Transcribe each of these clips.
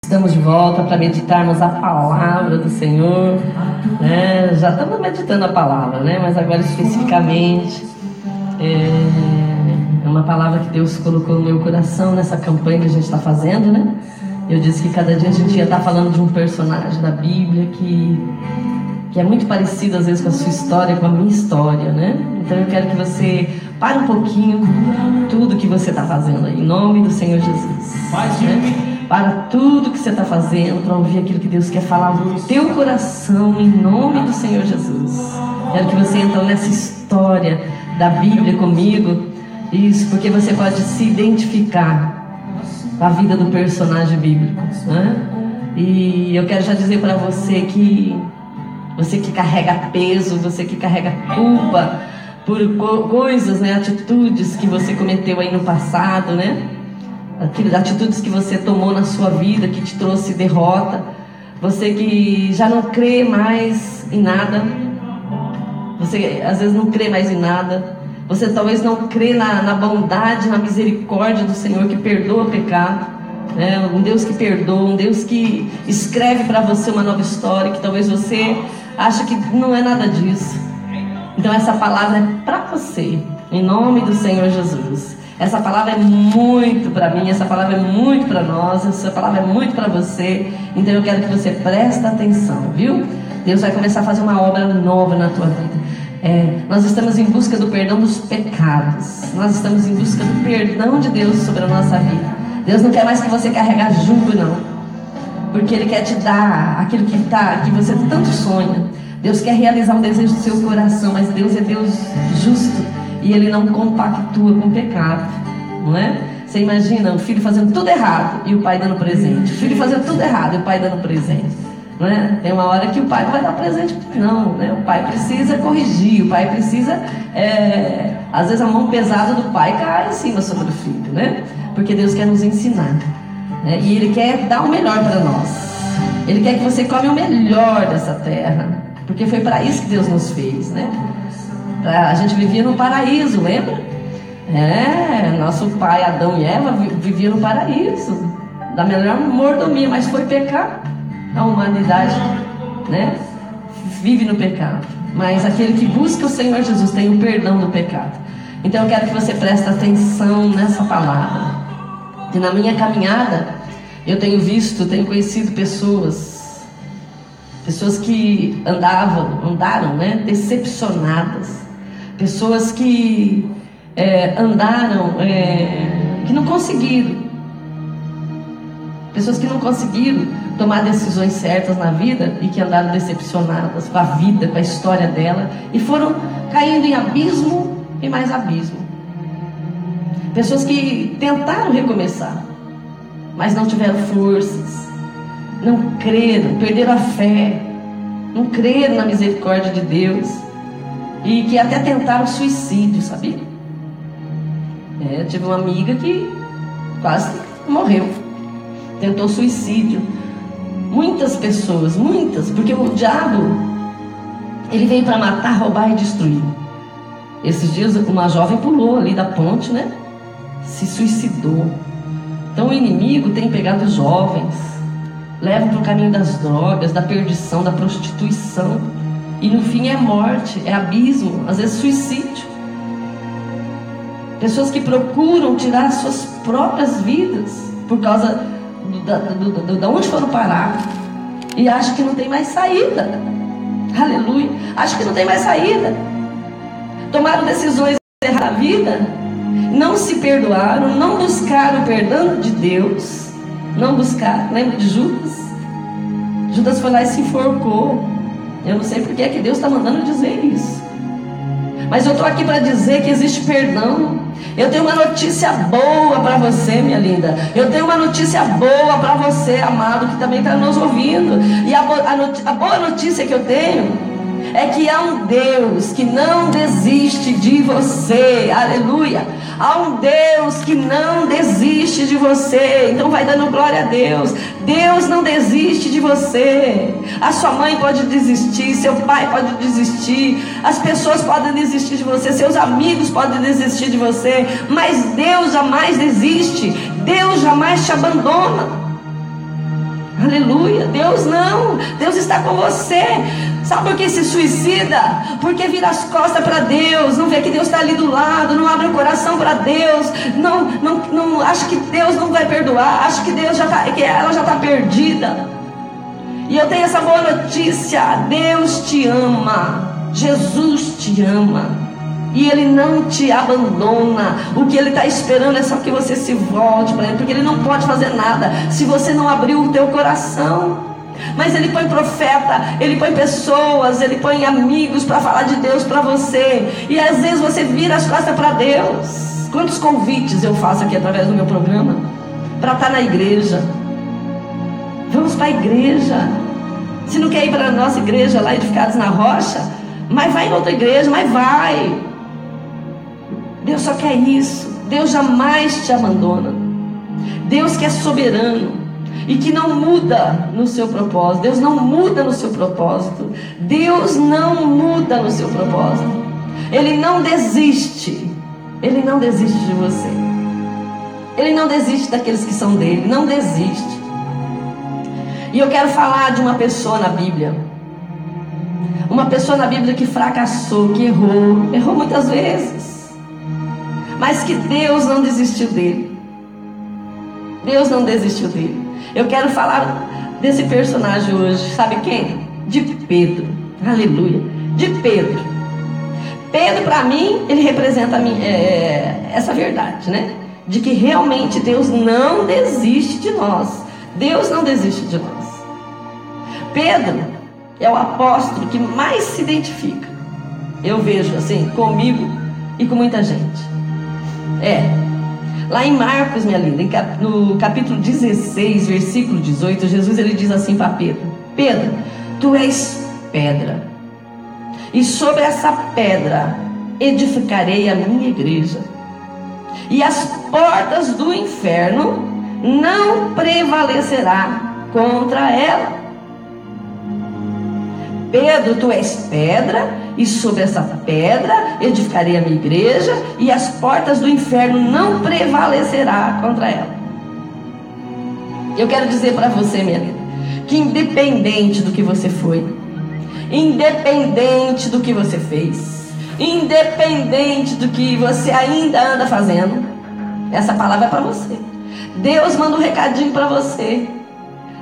Estamos de volta para meditarmos a palavra do Senhor, né? Já estamos meditando a palavra, né? Mas agora especificamente é uma palavra que Deus colocou no meu coração nessa campanha que a gente está fazendo, né? Eu disse que cada dia a gente ia estar falando de um personagem da Bíblia que é muito parecido às vezes com a sua história, com a minha história, né? Então eu quero que você pare um pouquinho tudo que você está fazendo aí, em nome do Senhor Jesus, né? Para tudo que você está fazendo, para ouvir aquilo que Deus quer falar no teu coração, em nome do Senhor Jesus. Quero que você entre nessa história da Bíblia comigo, isso, porque você pode se identificar com a vida do personagem bíblico, né? E eu quero já dizer para você que carrega peso, você que carrega culpa por coisas, né, atitudes que você cometeu aí no passado, né? Atitudes que você tomou na sua vida, que te trouxe derrota. Você que já não crê mais em nada. Você às vezes não crê mais em nada. Você talvez não crê na bondade, na misericórdia do Senhor que perdoa o pecado, né? Um Deus que perdoa, um Deus que escreve para você uma nova história, que talvez você acha que não é nada disso. Então essa palavra é para você, em nome do Senhor Jesus. Essa palavra é muito para mim, essa palavra é muito para nós, essa palavra é muito para você. Então eu quero que você preste atenção, viu? Deus vai começar a fazer uma obra nova na tua vida. Nós estamos em busca do perdão dos pecados. Nós estamos em busca do perdão de Deus sobre a nossa vida. Deus não quer mais que você carregue julgo, não, porque Ele quer te dar aquilo que você tanto sonha. Deus quer realizar um desejo do seu coração, mas Deus é Deus justo. E Ele não compactua com o pecado, não é? Você imagina o filho fazendo tudo errado e o pai dando presente. O filho fazendo tudo errado e o pai dando presente, não é? Tem uma hora que o pai não vai dar presente, não, né? O pai precisa corrigir, o pai precisa... às vezes a mão pesada do pai cai em cima sobre o filho, né? Porque Deus quer nos ensinar, né? E Ele quer dar o melhor para nós. Ele quer que você come o melhor dessa terra, porque foi para isso que Deus nos fez, né? A gente vivia no paraíso, lembra? Nosso pai Adão e Eva viviam no paraíso, da melhor mordomia, mas foi pecado. A humanidade, né, vive no pecado. Mas aquele que busca o Senhor Jesus tem o perdão do pecado. Então eu quero que você preste atenção nessa palavra. E na minha caminhada eu tenho conhecido pessoas que andaram, né, decepcionadas. Pessoas que andaram, que não conseguiram. Pessoas que não conseguiram tomar decisões certas na vida e que andaram decepcionadas com a vida, com a história dela, e foram caindo em abismo e mais abismo. Pessoas que tentaram recomeçar, mas não tiveram forças, não creram, perderam a fé, não creram na misericórdia de Deus. E que até tentaram suicídio, sabia? Eu tive uma amiga que quase morreu. Tentou suicídio. Muitas pessoas, porque o diabo, ele veio para matar, roubar e destruir. Esses dias uma jovem pulou ali da ponte, né? Se suicidou. Então o inimigo tem pegado os jovens, leva para o caminho das drogas, da perdição, da prostituição. E no fim é morte, é abismo, às vezes suicídio. Pessoas que procuram tirar suas próprias vidas por causa de onde foram parar. E acham que não tem mais saída. Aleluia. Acham que não tem mais saída. Tomaram decisões erradas na vida. Não se perdoaram, não buscaram o perdão de Deus. Não buscaram. Lembra de Judas? Judas foi lá e se enforcou. Eu não sei porque é que Deus está mandando dizer isso. Mas eu estou aqui para dizer que existe perdão. Eu tenho uma notícia boa para você, minha linda. Eu tenho uma notícia boa para você, amado, que também está nos ouvindo. E a boa notícia que eu tenho é que há um Deus que não desiste de você. Aleluia. Há um Deus que não desiste de você. Então vai dando glória a Deus. Deus não desiste de você. A sua mãe pode desistir, seu pai pode desistir, as pessoas podem desistir de você, seus amigos podem desistir de você, mas Deus jamais desiste. Deus jamais te abandona. Aleluia. Deus não. Deus está com você. Sabe por que se suicida? Porque vira as costas para Deus, não vê que Deus está ali do lado, não abre o coração para Deus, não acha que Deus não vai perdoar, acha que Deus que ela já está perdida. E eu tenho essa boa notícia: Deus te ama, Jesus te ama, e Ele não te abandona. O que Ele está esperando é só que você se volte para Ele, porque Ele não pode fazer nada se você não abrir o teu coração. Mas Ele põe profeta, Ele põe pessoas, Ele põe amigos para falar de Deus para você. E às vezes você vira as costas para Deus. Quantos convites eu faço aqui através do meu programa para estar na igreja? Vamos para a igreja. Se não quer ir para a nossa igreja lá, Edificados na Rocha, mas vai em outra igreja, mas vai. Deus só quer isso. Deus jamais te abandona. Deus que é soberano e que não muda no seu propósito. Deus não muda no seu propósito. Deus não muda no seu propósito. Ele não desiste. Ele não desiste de você. Ele não desiste daqueles que são dele. Não desiste. E eu quero falar de uma pessoa na Bíblia. Uma pessoa na Bíblia que fracassou, que errou. Errou muitas vezes. Mas que Deus não desistiu dele. Deus não desistiu dele. Eu quero falar desse personagem hoje. Sabe quem? De Pedro. Aleluia. De Pedro. Pedro, para mim, ele representa essa verdade, né? De que realmente Deus não desiste de nós. Deus não desiste de nós. Pedro é o apóstolo que mais se identifica. Eu vejo assim, comigo e com muita gente. Lá em Marcos, minha linda, no capítulo 16, versículo 18, Jesus ele diz assim para Pedro: Pedro, tu és pedra, e sobre essa pedra edificarei a minha igreja, e as portas do inferno não prevalecerá contra ela. Pedro, tu és pedra, e sobre essa pedra edificarei a minha igreja, e as portas do inferno não prevalecerá contra ela. Eu quero dizer para você, minha linda, que independente do que você foi, independente do que você fez, independente do que você ainda anda fazendo, essa palavra é para você. Deus manda um recadinho para você.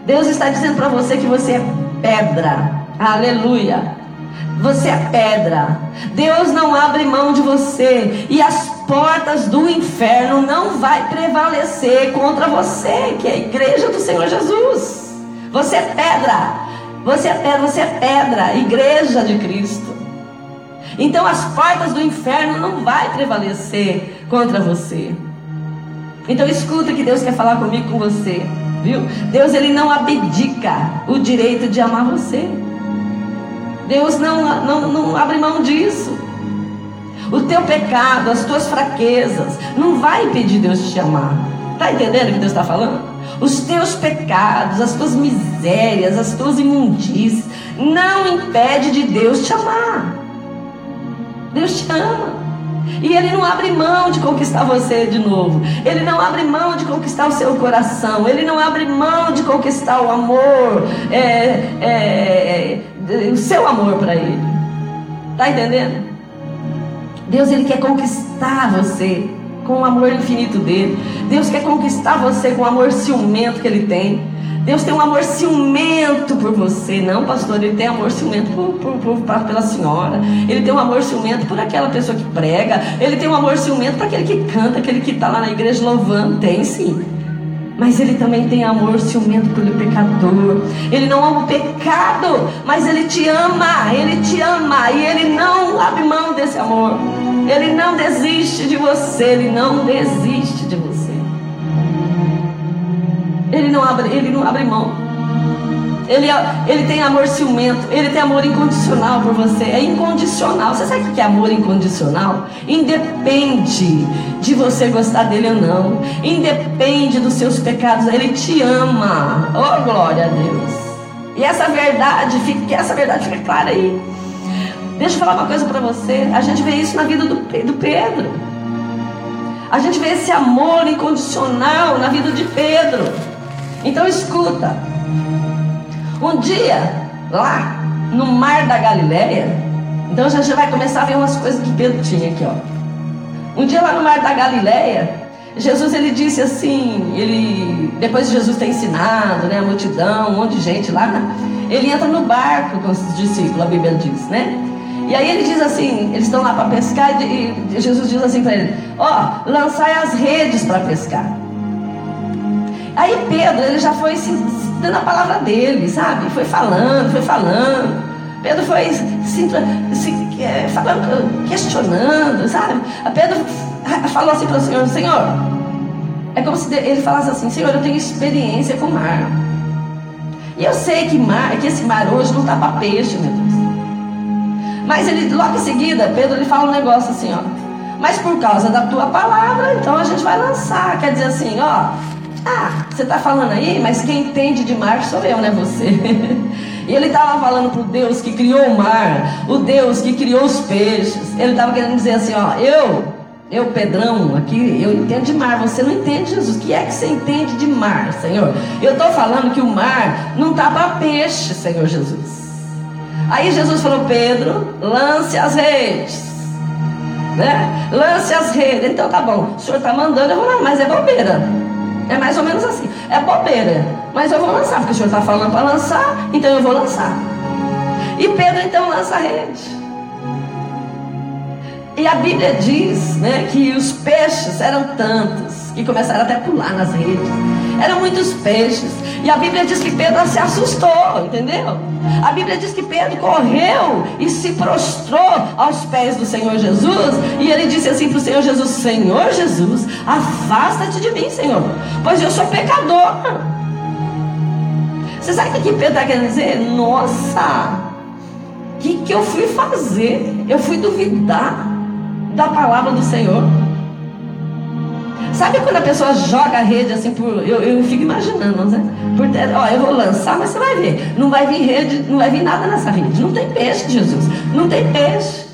Deus está dizendo para você que você é pedra. Aleluia. Você é pedra. Deus não abre mão de você, e as portas do inferno não vai prevalecer contra você, que é a igreja do Senhor Jesus. Você é pedra. Você é pedra, você é pedra, igreja de Cristo. Então as portas do inferno não vai prevalecer contra você. Então escuta que Deus quer falar comigo, com você, viu? Deus ele não abdica o direito de amar você. Deus não abre mão disso. O teu pecado, as tuas fraquezas não vai impedir Deus de te amar. Está entendendo o que Deus está falando? Os teus pecados, as tuas misérias, as tuas imundícias não impede de Deus te amar. Deus te ama. E Ele não abre mão de conquistar você de novo. Ele não abre mão de conquistar o seu coração. Ele não abre mão de conquistar o amor, o seu amor para Ele. Está entendendo? Deus ele quer conquistar você com o amor infinito dele. Deus quer conquistar você com o amor ciumento que Ele tem. Deus tem um amor ciumento por você. Não, pastor, Ele tem amor ciumento pela senhora. Ele tem um amor ciumento por aquela pessoa que prega. Ele tem um amor ciumento para aquele que canta, aquele que está lá na igreja louvando. Tem sim. Mas Ele também tem amor ciumento pelo pecador. Ele não ama o pecado, mas Ele te ama. Ele te ama e Ele não abre mão desse amor. Ele não desiste de você. Ele não desiste de você. Ele não abre mão. Ele tem amor ciumento. Ele tem amor incondicional por você. É incondicional. Você sabe o que é amor incondicional? Independe de você gostar dele ou não. Independe dos seus pecados. Ele te ama. Oh, glória a Deus. E essa verdade fica clara aí. Deixa eu falar uma coisa para você. A gente vê isso na vida do Pedro. A gente vê esse amor incondicional na vida de Pedro. Então escuta, Um dia, lá no mar da Galileia, então já vai começar a ver umas coisas que Pedro tinha aqui, ó. Um dia lá no mar da Galileia, Jesus, ele disse assim, depois de Jesus ter ensinado, né, a multidão, um monte de gente lá, né, ele entra no barco com os discípulos, a Bíblia diz, né? E aí ele diz assim, eles estão lá para pescar, e Jesus diz assim para ele, ó, lançai as redes para pescar. Aí Pedro, ele já foi dando a palavra dele, sabe? Foi falando. Pedro foi falando, questionando, sabe? Pedro falou assim para o Senhor, Senhor, é como se ele falasse assim, Senhor, eu tenho experiência com o mar. E eu sei que esse mar hoje não está para peixe, meu Deus. Mas ele, logo em seguida, Pedro, ele fala um negócio assim, ó. Mas por causa da tua palavra, então a gente vai lançar. Quer dizer assim, ó. Você está falando aí, mas quem entende de mar sou eu, não é você. E ele estava falando para o Deus que criou o mar, o Deus que criou os peixes. Ele estava querendo dizer assim, ó, eu Pedrão, aqui, eu entendo de mar, você não entende, Jesus. O que é que você entende de mar, Senhor? Eu estou falando que o mar não está para peixe, Senhor Jesus. Aí Jesus falou, Pedro, lance as redes, né? Lance as redes. Então tá bom, o Senhor está mandando, eu vou lá, mas é bobeira. É mais ou menos assim, é bobeira, mas eu vou lançar, porque o Senhor está falando para lançar, então eu vou lançar. E Pedro então lança a rede. E a Bíblia diz, né, que os peixes eram tantos que começaram até a pular nas redes. Eram muitos peixes. E a Bíblia diz que Pedro se assustou, entendeu? A Bíblia diz que Pedro correu e se prostrou aos pés do Senhor Jesus. E ele disse assim para o Senhor Jesus, Senhor Jesus, afasta-te de mim, Senhor, pois eu sou pecador. Você sabe o que Pedro está querendo dizer? Nossa, o que eu fui fazer? Eu fui duvidar da palavra do Senhor. Sabe quando a pessoa joga a rede assim por... Eu fico imaginando, né? Eu vou lançar, mas você vai ver. Não vai vir rede, não vai vir nada nessa rede. Não tem peixe, Jesus. Não tem peixe.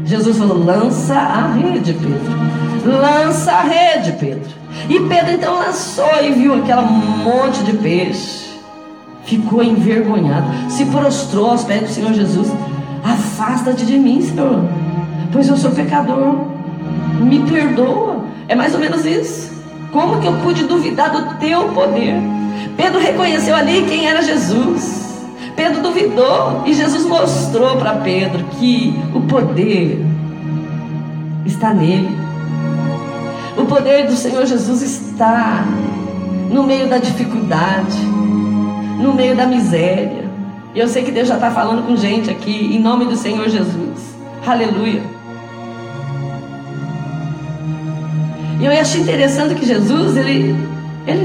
Jesus falou, lança a rede, Pedro. Lança a rede, Pedro. E Pedro então lançou e viu aquele monte de peixe. Ficou envergonhado. Se prostrou aos pés do Senhor Jesus. Afasta-te de mim, Senhor, pois eu sou pecador. Me perdoa. É mais ou menos isso. Como que eu pude duvidar do teu poder? Pedro reconheceu ali quem era Jesus. Pedro duvidou e Jesus mostrou para Pedro que o poder está nele. O poder do Senhor Jesus está no meio da dificuldade, no meio da miséria. Eu sei que Deus já está falando com gente aqui, em nome do Senhor Jesus. Aleluia. E eu achei interessante que Jesus, ele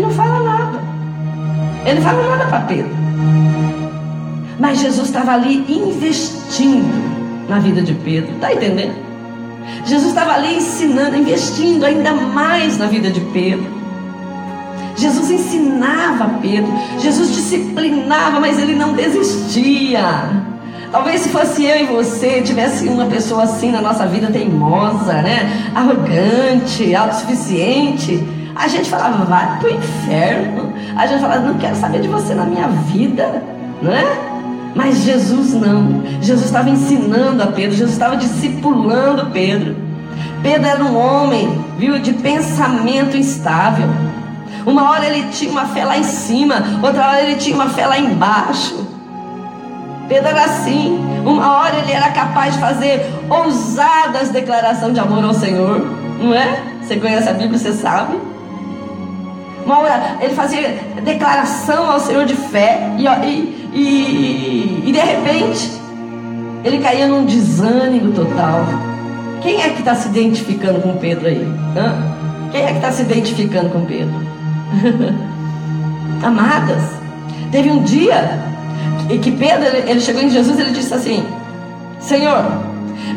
não fala nada. Ele não fala nada para Pedro. Mas Jesus estava ali investindo na vida de Pedro. Está entendendo? Jesus estava ali ensinando, investindo ainda mais na vida de Pedro. Jesus ensinava Pedro. Jesus disciplinava, mas ele não desistia. Talvez se fosse eu e você, tivesse uma pessoa assim na nossa vida, teimosa, né? Arrogante, autossuficiente, a gente falava, vai pro inferno. A gente falava, não quero saber de você na minha vida, não é? Mas Jesus não. Jesus estava ensinando a Pedro, Jesus estava discipulando Pedro. Pedro era um homem, viu, de pensamento instável. Uma hora ele tinha uma fé lá em cima, outra hora ele tinha uma fé lá embaixo. Pedro era assim. Uma hora ele era capaz de fazer ousadas declarações de amor ao Senhor, não é? Você conhece a Bíblia, você sabe. Uma hora ele fazia declaração ao Senhor de fé e de repente ele caía num desânimo total. Quem é que está se identificando com Pedro aí? Quem é que está se identificando com Pedro? Amadas, teve um dia e que Pedro, ele chegou em Jesus e ele disse assim, Senhor,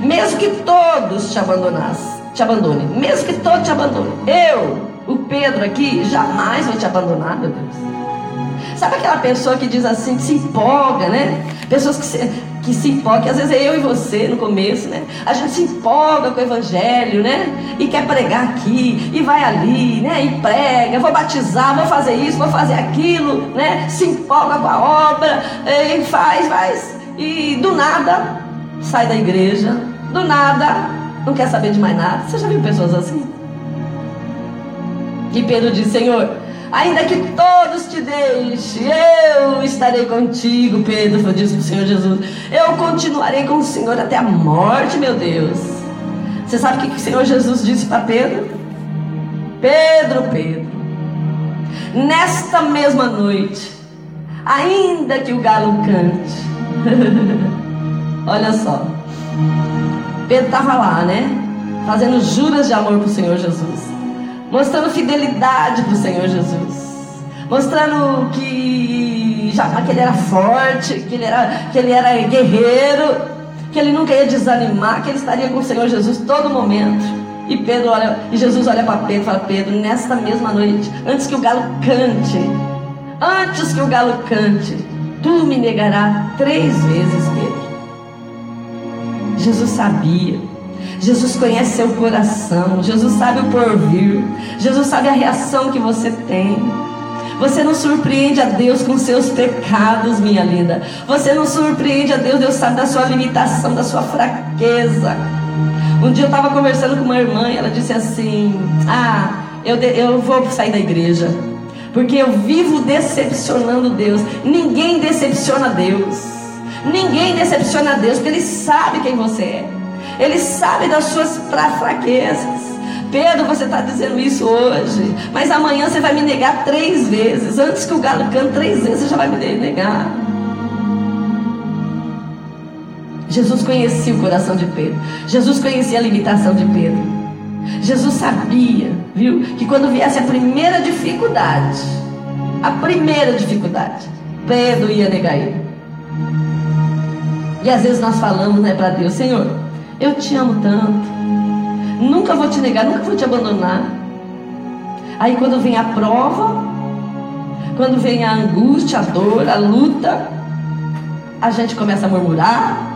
mesmo que todos te abandonem, mesmo que todos te abandonem, eu, o Pedro aqui, jamais vou te abandonar, meu Deus. Sabe aquela pessoa que diz assim, que se empolga, né? Pessoas que se empolga, que às vezes é eu e você no começo, né? A gente se empolga com o evangelho, né? E quer pregar aqui, e vai ali, né? E prega, vou batizar, vou fazer isso, vou fazer aquilo, né? Se empolga com a obra, e faz, e do nada sai da igreja, do nada não quer saber de mais nada. Você já viu pessoas assim? E Pedro diz: Senhor, ainda que todos te deixem, eu estarei contigo. Pedro disse para o Senhor Jesus: eu continuarei com o Senhor até a morte, meu Deus. Você sabe o que o Senhor Jesus disse para Pedro? Pedro, nesta mesma noite, ainda que o galo cante. Olha só, Pedro estava lá, né? Fazendo juras de amor para o Senhor Jesus, mostrando fidelidade para o Senhor Jesus, mostrando que ele era forte, que ele era guerreiro, que ele nunca ia desanimar, que ele estaria com o Senhor Jesus todo momento. E Jesus olha para Pedro e fala: Pedro, nesta mesma noite, antes que o galo cante, tu me negarás 3 vezes, Pedro. Jesus sabia. Jesus conhece seu coração. Jesus sabe o porvir. Jesus sabe a reação que você tem. Você não surpreende a Deus com seus pecados, minha linda. Você não surpreende a Deus. Deus sabe da sua limitação, da sua fraqueza. Um dia eu estava conversando com uma irmã e ela disse assim: eu vou sair da igreja, porque eu vivo decepcionando Deus. Ninguém decepciona Deus. Ninguém decepciona Deus, porque Ele sabe quem você é. Ele sabe das suas fraquezas. Pedro, você está dizendo isso hoje, mas amanhã você vai me negar 3 vezes. Antes que o galo cante 3 vezes, você já vai me negar. Jesus conhecia o coração de Pedro. Jesus conhecia a limitação de Pedro. Jesus sabia, viu, que quando viesse a primeira dificuldade, Pedro ia negar ele. E às vezes nós falamos, né, para Deus: Senhor, eu te amo tanto, nunca vou te negar, nunca vou te abandonar. Aí quando vem a prova, quando vem a angústia, a dor, a luta, a gente começa a murmurar: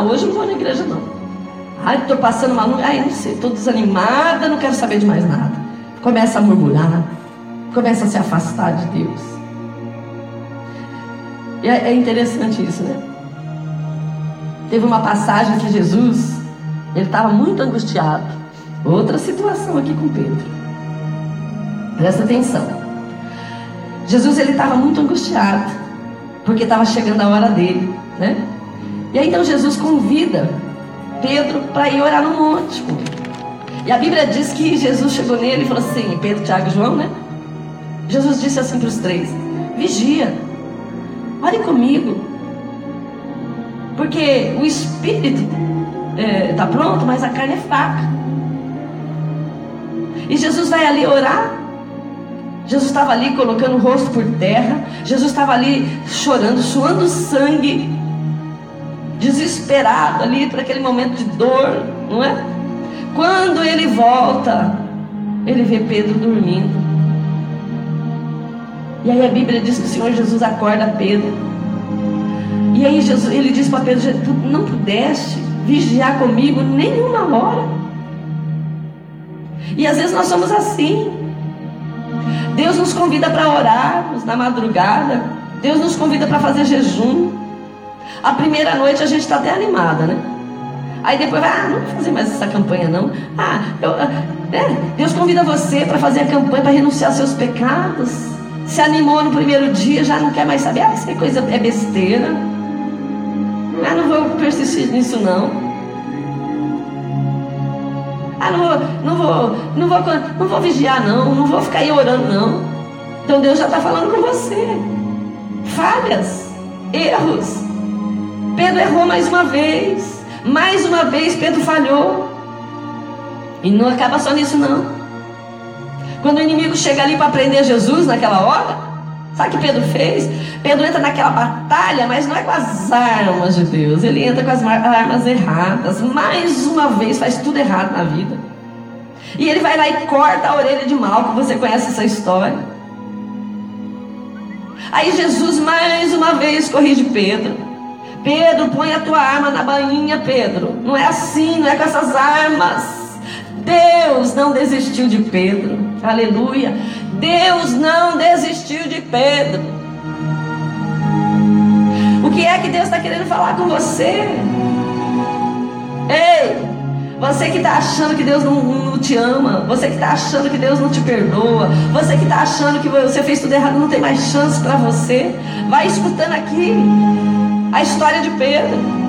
hoje eu não vou na igreja não. Estou passando mal, não sei, estou desanimada, não quero saber de mais nada. Começa a murmurar, começa a se afastar de Deus. E é interessante isso, né? Teve uma passagem que Jesus, ele estava muito angustiado. Outra situação aqui com Pedro. Presta atenção. Jesus, ele estava muito angustiado, porque estava chegando a hora dele, né? E aí então Jesus convida Pedro para ir orar no monte. E a Bíblia diz que Jesus chegou nele e falou assim: Pedro, Tiago e João, né? Jesus disse assim para os 3: vigia, ore comigo. Porque o espírito está pronto, mas a carne é fraca. E Jesus vai ali orar. Jesus estava ali colocando o rosto por terra. Jesus estava ali chorando, suando sangue, desesperado ali para aquele momento de dor, não é? Quando ele volta, ele vê Pedro dormindo. E aí a Bíblia diz que o Senhor Jesus acorda Pedro. E aí ele diz para Pedro: tu não pudeste vigiar comigo nenhuma hora? E às vezes nós somos assim. Deus nos convida para orarmos na madrugada. Deus nos convida para fazer jejum. A primeira noite a gente está até animada, né? Aí depois vai: não vou fazer mais essa campanha não. Deus convida você para fazer a campanha, para renunciar aos seus pecados. Se animou no primeiro dia, já não quer mais saber. Isso é coisa, é besteira. Não vou persistir nisso não. Não vou vigiar não vou ficar aí orando não. Então Deus já está falando com você. Falhas, erros. Pedro errou mais uma vez Pedro falhou. E não acaba só nisso não. Quando o inimigo chega ali para prender Jesus naquela hora, sabe o que Pedro fez? Pedro entra naquela batalha, mas não é com as armas de Deus. Ele entra com as armas erradas. Mais uma vez faz tudo errado na vida. E ele vai lá e corta a orelha de Malco. Você conhece essa história? Aí Jesus mais uma vez corrige Pedro. Pedro, põe a tua arma na bainha, Pedro. Não é assim, não é com essas armas. Deus não desistiu de Pedro. Aleluia. Deus não desistiu de Pedro. O que é que Deus está querendo falar com você? Ei, você que está achando que Deus não te ama, você que está achando que Deus não te perdoa, você que está achando que você fez tudo errado, não tem mais chance para você, vai escutando aqui a história de Pedro.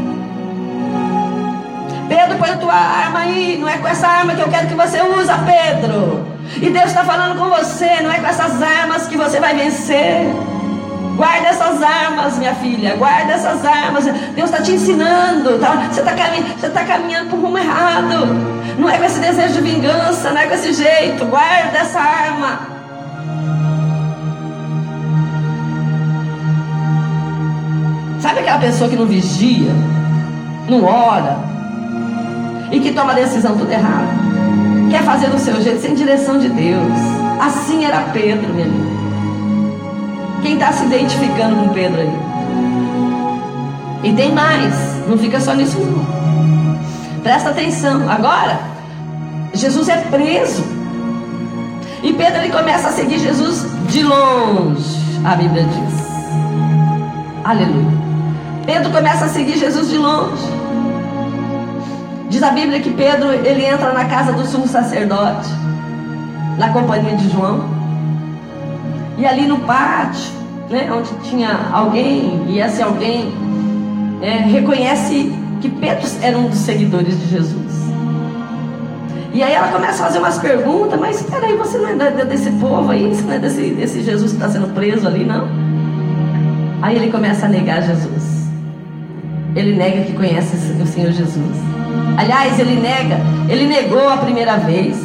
Pedro, põe a tua arma aí. Não é com essa arma que eu quero que você usa, Pedro. E Deus está falando com você. Não é com essas armas que você vai vencer. Guarda essas armas, minha filha. Guarda essas armas. Deus está te ensinando, tá? Você está caminhando por um rumo errado. Não é com esse desejo de vingança. Não é com esse jeito. Guarda essa arma. Sabe aquela pessoa que não vigia, não ora e que toma a decisão tudo errado, quer fazer do seu jeito, sem direção de Deus? Assim era Pedro, minha amiga. Quem está se identificando com Pedro aí? E tem mais, não fica só nisso não. Presta atenção. Agora Jesus é preso e Pedro, ele começa a seguir Jesus de longe. A Bíblia diz, aleluia, Pedro começa a seguir Jesus de longe. Diz a Bíblia que Pedro, ele entra na casa do sumo sacerdote, na companhia de João. E ali no pátio, né, onde tinha alguém, e esse alguém reconhece que Pedro era um dos seguidores de Jesus. E aí ela começa a fazer umas perguntas. Mas espera aí, você não é desse povo aí? Você não é desse Jesus que está sendo preso ali, não? Aí ele começa a negar Jesus. Ele nega que conhece o Senhor Jesus. Aliás, ele negou a primeira vez,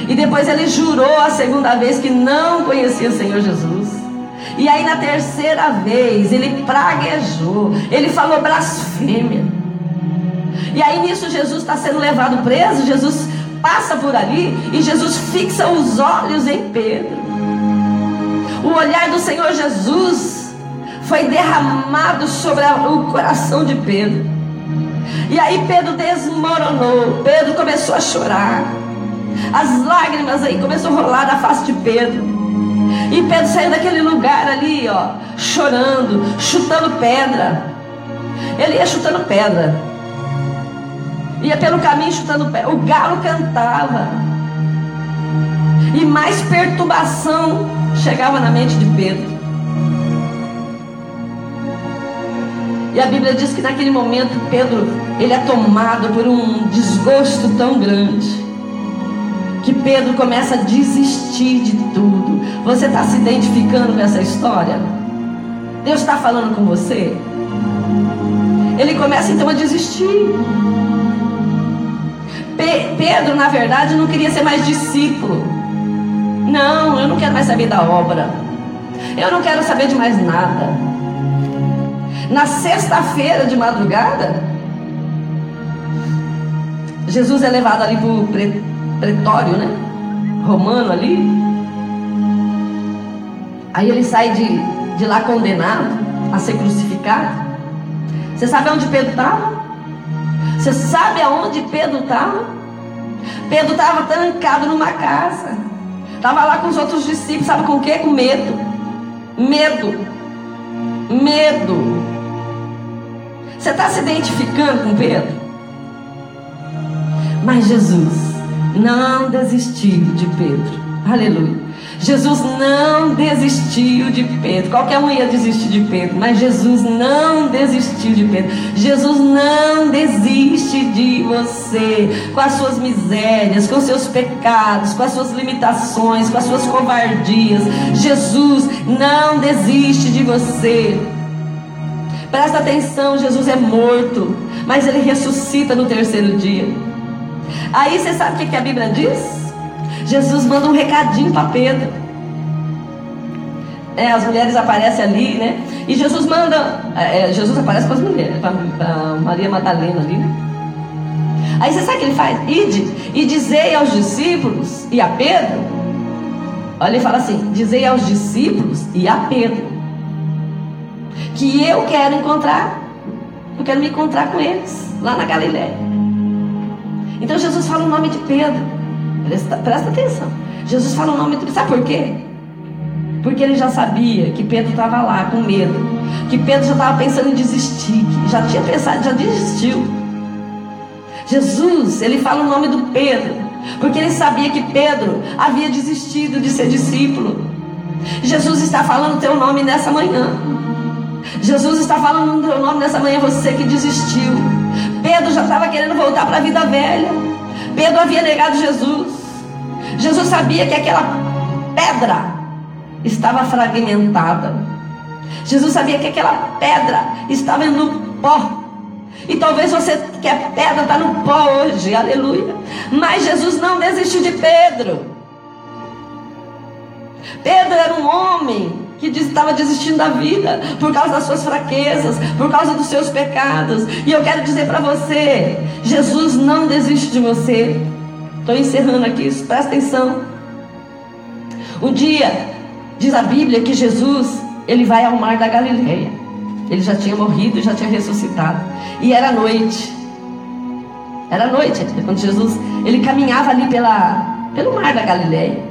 e depois ele jurou a segunda vez que não conhecia o Senhor Jesus. E aí na terceira vez ele praguejou, ele falou blasfêmia. E aí nisso Jesus está sendo levado preso. Jesus passa por ali e Jesus fixa os olhos em Pedro. O olhar do Senhor Jesus foi derramado sobre o coração de Pedro. E aí Pedro desmoronou. Pedro começou a chorar. As lágrimas aí começaram a rolar da face de Pedro. E Pedro saiu daquele lugar ali, ó, chorando, chutando pedra. Ele ia chutando pedra, ia pelo caminho chutando pedra. O galo cantava. E mais perturbação chegava na mente de Pedro. E a Bíblia diz que naquele momento Pedro, ele é tomado por um desgosto tão grande, que Pedro começa a desistir de tudo. Você está se identificando com essa história? Deus está falando com você? Ele começa então a desistir. Pedro, na verdade, não queria ser mais discípulo. Não, eu não quero mais saber da obra. Eu não quero saber de mais nada. Na sexta-feira de madrugada, Jesus é levado ali para o pretório, né, romano ali. Aí ele sai de lá condenado a ser crucificado. Você sabe onde Pedro estava? Você sabe aonde Pedro estava? Pedro estava trancado numa casa. Estava lá com os outros discípulos. Sabe com o quê? Com medo. Medo. Você está se identificando com Pedro? Mas Jesus não desistiu de Pedro. Aleluia. Jesus não desistiu de Pedro. Qualquer um ia desistir de Pedro, mas Jesus não desistiu de Pedro. Jesus não desiste de você, com as suas misérias, com os seus pecados, com as suas limitações, com as suas covardias. Jesus não desiste de você. Presta atenção, Jesus é morto, mas ele ressuscita no terceiro dia. Aí você sabe o que a Bíblia diz? Jesus manda um recadinho para Pedro. As mulheres aparecem ali, né? E Jesus manda, Jesus aparece para as mulheres, para Maria Madalena ali, né? Aí você sabe o que ele faz? Ide e dizei aos discípulos e a Pedro. Olha, ele fala assim: dizei aos discípulos e a Pedro que eu quero encontrar Eu quero me encontrar com eles lá na Galileia. Então Jesus fala o nome de Pedro. Presta atenção. Jesus fala o nome de Pedro. Sabe por quê? Porque ele já sabia que Pedro estava lá com medo, que Pedro já estava pensando em desistir, que já tinha pensado, já desistiu. Jesus, ele fala o nome do Pedro, porque ele sabia que Pedro havia desistido de ser discípulo. Jesus está falando o teu nome nessa manhã. Jesus está falando o teu nome nessa manhã, você que desistiu. Pedro já estava querendo voltar para a vida velha. Pedro havia negado Jesus. Jesus sabia que aquela pedra estava fragmentada. Jesus sabia que aquela pedra estava no pó. E talvez você que é pedra está no pó hoje, aleluia. Mas Jesus não desistiu de Pedro. Pedro era um homem que estava desistindo da vida por causa das suas fraquezas, por causa dos seus pecados. E eu quero dizer para você, Jesus não desiste de você. Estou encerrando aqui, presta atenção. Um dia, diz a Bíblia que Jesus, ele vai ao mar da Galileia. Ele já tinha morrido, já tinha ressuscitado. E era noite. Era noite, quando Jesus, ele caminhava ali pelo mar da Galileia.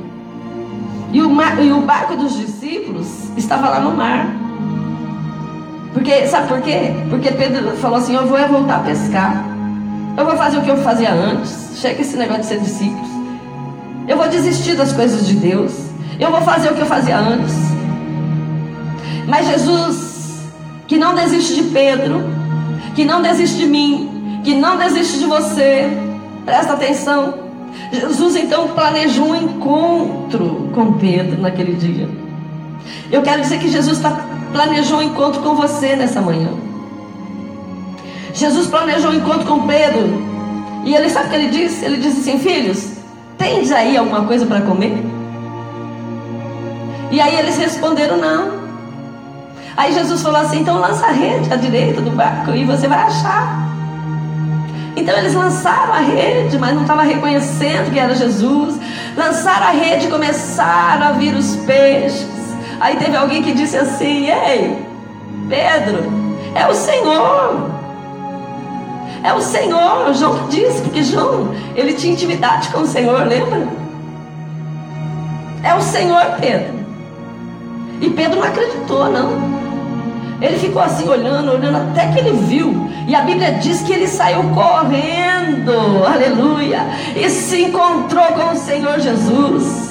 E o barco dos discípulos estava lá no mar. Porque, sabe por quê? Porque Pedro falou assim, eu vou voltar a pescar. Eu vou fazer o que eu fazia antes. Chega esse negócio de ser discípulos. Eu vou desistir das coisas de Deus. Eu vou fazer o que eu fazia antes. Mas Jesus, que não desiste de Pedro, que não desiste de mim, que não desiste de você, presta atenção. Jesus então planejou um encontro com Pedro naquele dia. Eu quero dizer que Jesus planejou um encontro com você nessa manhã. Jesus planejou um encontro com Pedro. E ele sabe o que ele disse? Ele disse assim, filhos, tens aí alguma coisa para comer? E aí eles responderam não. Aí Jesus falou assim, então lança a rede à direita do barco e você vai achar. Então eles lançaram a rede, mas não estavam reconhecendo que era Jesus. Lançaram a rede e começaram a vir os peixes. Aí teve alguém que disse assim, ei, Pedro, é o Senhor. É o Senhor. João disse, porque João, ele tinha intimidade com o Senhor, lembra? É o Senhor, Pedro. E Pedro não acreditou, não. Ele ficou assim olhando até que ele viu. E a Bíblia diz que ele saiu correndo, aleluia, e se encontrou com o Senhor Jesus.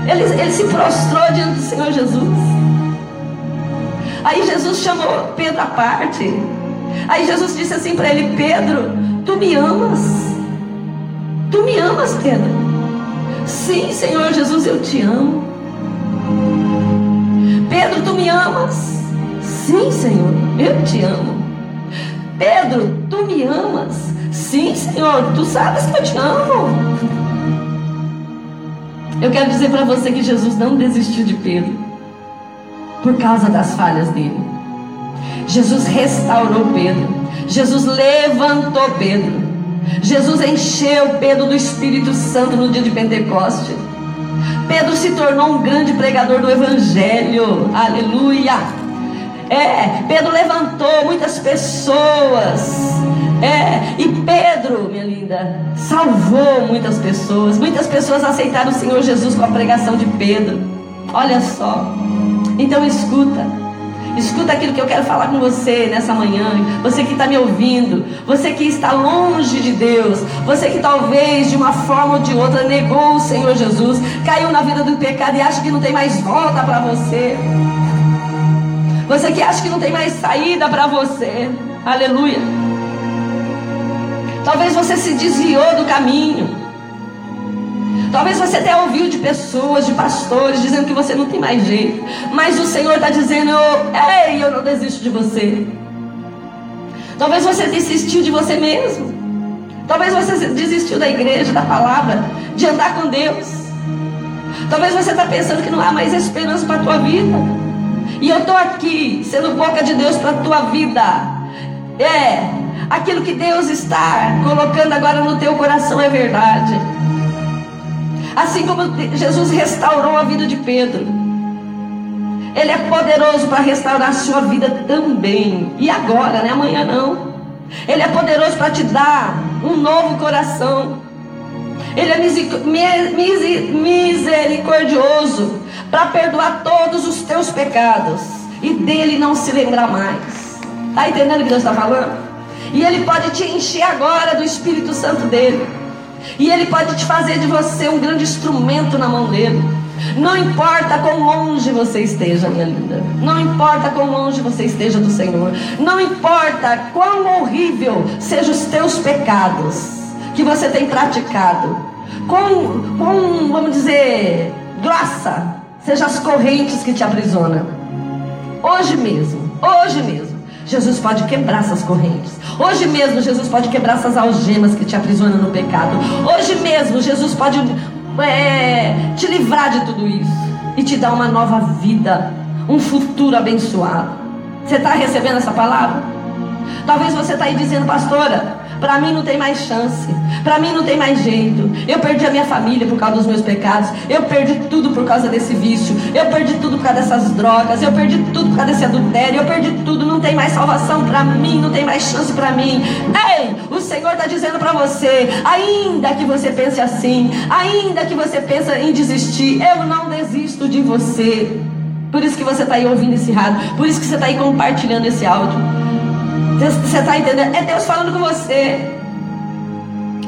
Ele se prostrou diante do Senhor Jesus. Aí Jesus chamou Pedro à parte. Aí Jesus disse assim para ele, Pedro, tu me amas? Tu me amas, Pedro? Sim, Senhor Jesus, eu te amo. Pedro, tu me amas? Sim, Senhor, eu te amo. Pedro, tu me amas? Sim, Senhor, tu sabes que eu te amo. Eu quero dizer para você que Jesus não desistiu de Pedro por causa das falhas dele. Jesus restaurou Pedro. Jesus levantou Pedro. Jesus encheu Pedro do Espírito Santo no dia de Pentecoste. Pedro se tornou um grande pregador do Evangelho, aleluia. Pedro levantou muitas pessoas. E Pedro, minha linda, salvou muitas pessoas. Muitas pessoas aceitaram o Senhor Jesus com a pregação de Pedro. Olha só. Então escuta aquilo que eu quero falar com você nessa manhã. Você que está me ouvindo, você que está longe de Deus, você que talvez de uma forma ou de outra negou o Senhor Jesus, caiu na vida do pecado e acha que não tem mais volta para você. Você que acha que não tem mais saída para você, aleluia. Talvez você se desviou do caminho. Talvez você até ouviu de pessoas, de pastores, dizendo que você não tem mais jeito. Mas o Senhor está dizendo, ei, eu não desisto de você. Talvez você desistiu de você mesmo. Talvez você desistiu da igreja, da palavra, de andar com Deus. Talvez você está pensando que não há mais esperança para a tua vida. E eu estou aqui, sendo boca de Deus para a tua vida. Aquilo que Deus está colocando agora no teu coração é verdade. Assim como Jesus restaurou a vida de Pedro, Ele é poderoso para restaurar a sua vida também. E agora, né? Amanhã não. Ele é poderoso para te dar um novo coração. Ele é misericordioso para perdoar todos os teus pecados e dele não se lembrar mais. Está entendendo o que Deus está falando? E Ele pode te encher agora do Espírito Santo dele. E Ele pode te fazer de você um grande instrumento na mão dele. Não importa quão longe você esteja, minha linda. Não importa quão longe você esteja do Senhor. Não importa quão horrível sejam os teus pecados que você tem praticado. Quão, vamos dizer, grossa sejam as correntes que te aprisionam. Hoje mesmo, Jesus pode quebrar essas correntes. Hoje mesmo, Jesus pode quebrar essas algemas que te aprisionam no pecado. Hoje mesmo, Jesus pode te livrar de tudo isso e te dar uma nova vida, um futuro abençoado. Você está recebendo essa palavra? Talvez você está aí dizendo: pastora, para mim não tem mais chance, para mim não tem mais jeito. Eu perdi a minha família por causa dos meus pecados. Eu perdi tudo por causa desse vício. Eu perdi tudo por causa dessas drogas. Eu perdi tudo por causa desse adultério. Eu perdi tudo, não tem mais salvação para mim, não tem mais chance para mim. Ei, o Senhor está dizendo para você: ainda que você pense assim, ainda que você pense em desistir, eu não desisto de você. Por isso que você está aí ouvindo esse rádio, por isso que você está aí compartilhando esse áudio. Você está entendendo? É Deus falando com você.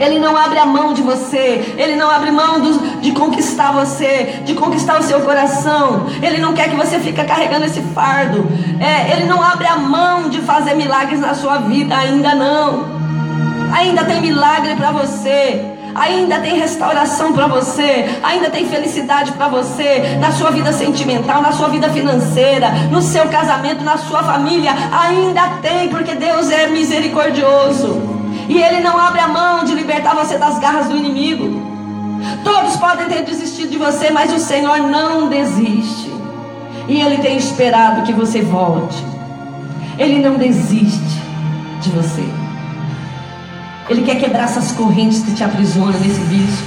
Ele não abre a mão de você. Ele não abre mão de conquistar você, de conquistar o seu coração. Ele não quer que você fique carregando esse fardo. Ele não abre a mão de fazer milagres na sua vida. Ainda não. Ainda tem milagre para você. Ainda tem restauração para você. Ainda tem felicidade para você. Na sua vida sentimental, na sua vida financeira, no seu casamento, na sua família. Ainda tem, porque Deus é misericordioso. E Ele não abre a mão de libertar você das garras do inimigo. Todos podem ter desistido de você, mas o Senhor não desiste. E Ele tem esperado que você volte. Ele não desiste de você. Ele quer quebrar essas correntes que te aprisionam nesse vício.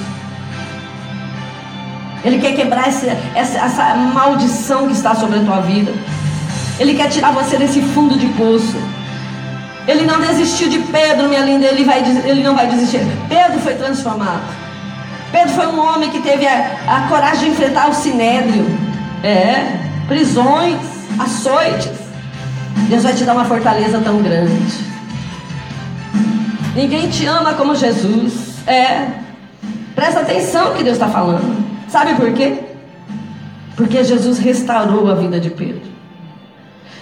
Ele quer quebrar essa maldição que está sobre a tua vida. Ele quer tirar você desse fundo de poço. Ele não desistiu de Pedro, minha linda. Ele não vai desistir. Pedro foi transformado. Pedro foi um homem que teve a coragem de enfrentar o sinédrio. Prisões, açoites. Deus vai te dar uma fortaleza tão grande. Ninguém te ama como Jesus. Presta atenção no que Deus está falando. Sabe por quê? Porque Jesus restaurou a vida de Pedro.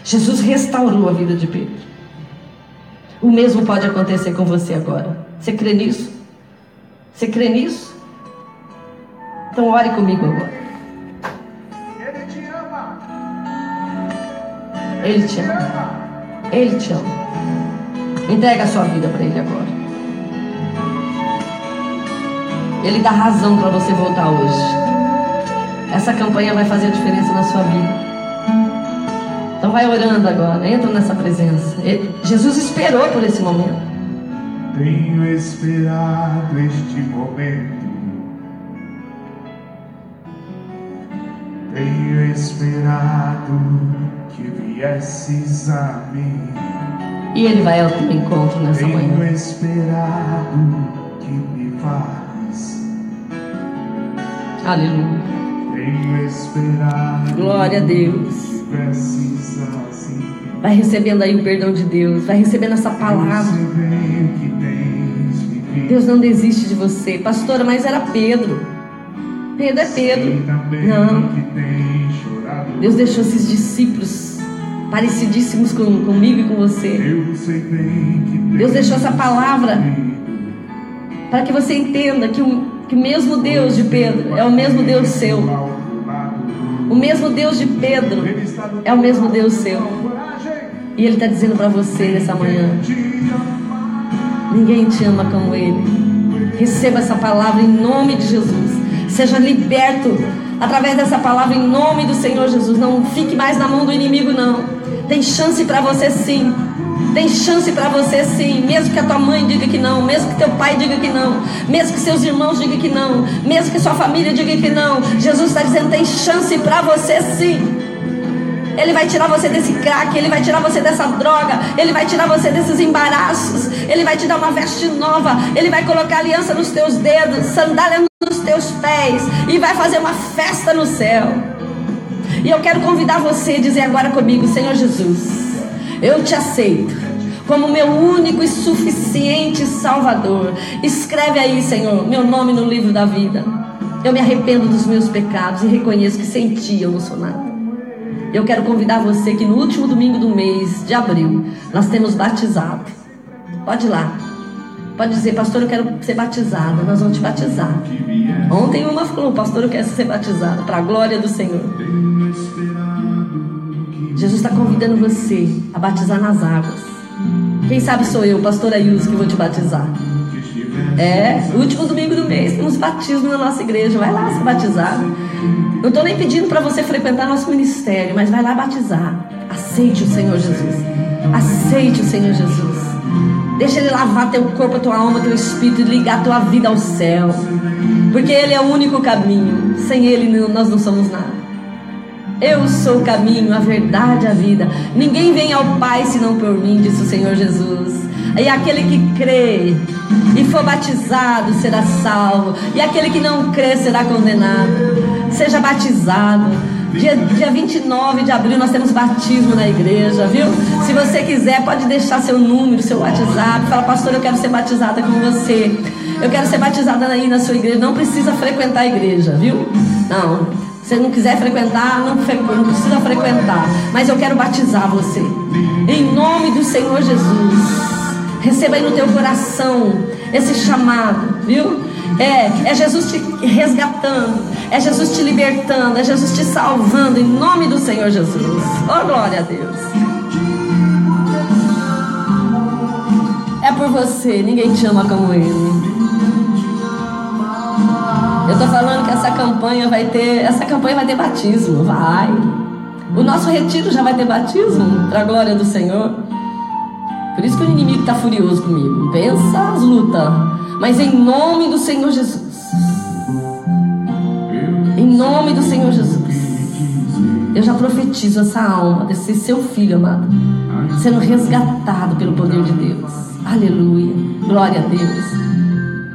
Jesus restaurou a vida de Pedro. O mesmo pode acontecer com você agora. Você crê nisso? Você crê nisso? Então ore comigo agora. Ele te ama. Ele te ama. Ele te ama. Entrega a sua vida para Ele agora. Ele dá razão para você voltar hoje. Essa campanha vai fazer a diferença na sua vida. Então vai orando agora. Entra nessa presença. Jesus esperou por esse momento. Tenho esperado este momento. Tenho esperado que viesses a mim. E Ele vai ao teu encontro nessa manhã. Tenho esperado que me fales. Aleluia. Tenho esperado. Glória a Deus. Que precisas assim. Vai recebendo aí o perdão de Deus. Vai recebendo essa palavra. Deus não desiste de você. Pastora, mas era Pedro. Pedro é Pedro. Não. Deus deixou esses discípulos parecidíssimos comigo e com você. Deus deixou essa palavra para que você entenda que o mesmo Deus de Pedro é o mesmo Deus seu. O mesmo Deus de Pedro é o mesmo Deus seu. E Ele está dizendo para você nessa manhã: ninguém te ama como Ele. Receba essa palavra em nome de Jesus. Seja liberto através dessa palavra em nome do Senhor Jesus. Não fique mais na mão do inimigo, não. Tem chance para você sim. Tem chance para você sim. Mesmo que a tua mãe diga que não, mesmo que teu pai diga que não, mesmo que seus irmãos digam que não, mesmo que sua família diga que não, Jesus está dizendo: tem chance para você sim. Ele vai tirar você desse crack, Ele vai tirar você dessa droga, Ele vai tirar você desses embaraços, Ele vai te dar uma veste nova, Ele vai colocar aliança nos teus dedos, sandália nos teus pés e vai fazer uma festa no céu. E eu quero convidar você a dizer agora comigo: Senhor Jesus, eu te aceito como meu único e suficiente Salvador. Escreve aí, Senhor, meu nome no livro da vida. Eu me arrependo dos meus pecados e reconheço que sem Ti eu não sou nada. Eu quero convidar você que no último domingo do mês de abril nós temos batizado. Pode ir lá, pode dizer: pastor, eu quero ser batizada. Nós vamos te batizar. Ontem uma falou: pastor, eu quero ser batizada, para a glória do Senhor. Jesus está convidando você a batizar nas águas. Quem sabe sou eu, pastora Ilse, que vou te batizar. Último domingo do mês temos batismo na nossa igreja. Vai lá se batizar. Não estou nem pedindo para você frequentar nosso ministério, mas vai lá batizar. Aceite o Senhor Jesus. Aceite o Senhor Jesus. Deixa Ele lavar teu corpo, a tua alma, teu espírito e ligar a tua vida ao céu, porque Ele é o único caminho. Sem Ele nós não somos nada. Eu sou o caminho, a verdade, a vida. Ninguém vem ao Pai senão por mim, disse o Senhor Jesus. E aquele que crê e for batizado será salvo, e aquele que não crê será condenado. Seja batizado. Dia 29 de abril nós temos batismo na igreja, viu? Se você quiser, pode deixar seu número, seu WhatsApp. Fala: pastor, eu quero ser batizada com você. Eu quero ser batizada aí na sua igreja. Não precisa frequentar a igreja, viu? Não, se não quiser frequentar, não precisa frequentar. Mas eu quero batizar você em nome do Senhor Jesus. Receba aí no teu coração esse chamado, viu? É Jesus te resgatando, é Jesus te libertando, é Jesus te salvando, em nome do Senhor Jesus. Oh, glória a Deus. É por você, ninguém te ama como Ele. Eu tô falando que essa campanha vai ter batismo, vai. O nosso retiro já vai ter batismo, para a glória do Senhor. Por isso que o inimigo está furioso comigo. Pensa as lutas. Mas em nome do Senhor Jesus, em nome do Senhor Jesus, eu já profetizo essa alma desse seu filho amado sendo resgatado pelo poder de Deus. Aleluia, glória a Deus,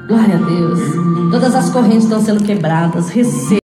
glória a Deus. Todas as correntes estão sendo quebradas. Receba.